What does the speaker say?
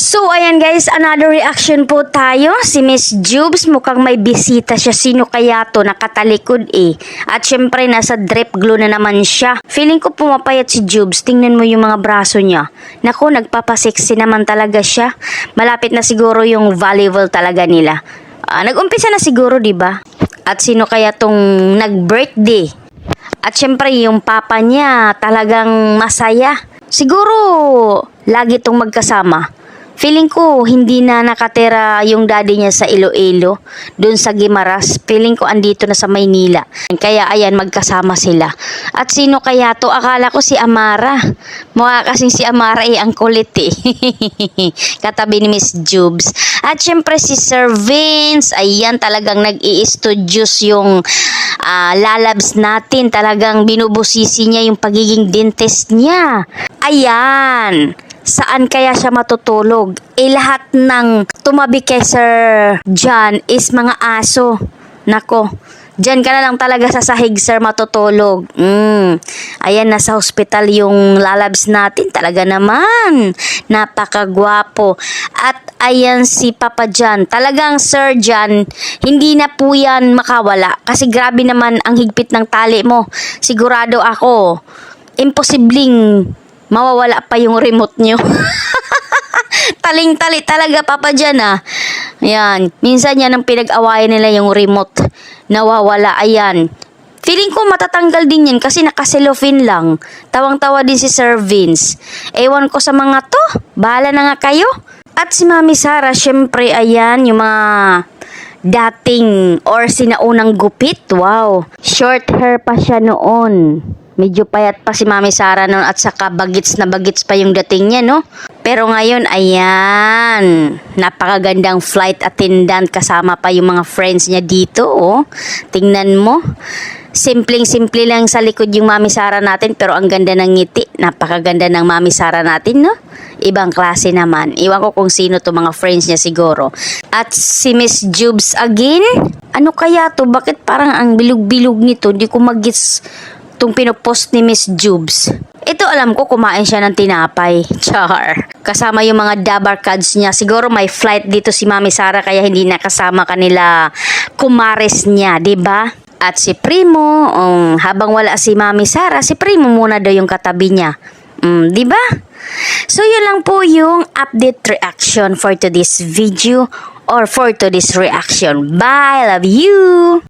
So, ayan guys, another reaction po tayo. Si Miss Jubes, mukhang may bisita siya. Sino kaya to? Nakatalikod eh. At syempre, nasa drip glue na naman siya. Feeling ko pumapayat si Jubes. Tingnan mo yung mga braso niya. Naku, nagpapasexy naman talaga siya. Malapit na siguro yung volleyball talaga nila. Nag-umpisa na siguro, diba? At sino kaya tong nag-birthday? At syempre, yung papa niya talagang masaya. Siguro, lagi tong magkasama. Feeling ko, hindi na nakatira yung daddy niya sa Iloilo, dun sa Guimaras. Feeling ko, andito na sa Maynila. Kaya, ayan, magkasama sila. At sino kaya to? Akala ko si Amara. Mukha kasing si Amara ang kulit eh. Katabi ni Miss Jubes. At syempre, si Sir Vince. Ayan, talagang nag-i-studios yung lalabs natin. Talagang binubusisi niya yung pagiging dentist niya. Ayan. Saan kaya siya matutulog? Lahat ng tumabi kay Sir John is mga aso. Nako, dyan ka na lang talaga sa sahig, Sir, matutulog. Ayan, nasa hospital yung lalabs natin. Talaga naman. Napakagwapo. At ayan si Papa John. Talagang Sir John, hindi na po yan makawala. Kasi grabe naman ang higpit ng tali mo. Sigurado ako, imposibleng mawawala pa yung remote nyo. Taling-tali talaga, Papa John Ayan. Minsan yan ang pinag-awayan nila yung remote. Nawawala. Ayan. Feeling ko matatanggal din yan kasi nakaselofin lang. Tawang-tawa din si Sir Vince. Ewan ko sa mga to. Bahala na nga kayo. At si Mami Sara, syempre, ayan, yung mga dating or sinaunang gupit. Wow. Short hair pa siya noon. Medyo payat pa si Mami Sara noon at saka bagits na bagits pa yung dating niya, no? Pero ngayon, ayan, napakagandang flight attendant kasama pa yung mga friends niya dito, oh. Tingnan mo. Simpleng-simple lang sa likod yung Mami Sara natin pero ang ganda ng ngiti. Napakaganda ng Mami Sara natin, no? Ibang klase naman. Iwan ko kung sino to, mga friends niya siguro. At si Miss Jubes again. Ano kaya to? Bakit parang ang bilog-bilog nito? Hindi ko mag-gets itong pinopost ni Miss Jubes. Ito alam ko, kumain siya ng tinapay. Char. Kasama yung mga dabar cards niya. Siguro may flight dito si Mami Sara kaya hindi nakasama kanila kumares niya, 'di ba? At si Primo, habang wala si Mami Sara, si Primo muna daw yung katabi niya. 'Di ba? So yun lang po yung update reaction for today's video or for today's reaction. Bye! Love you!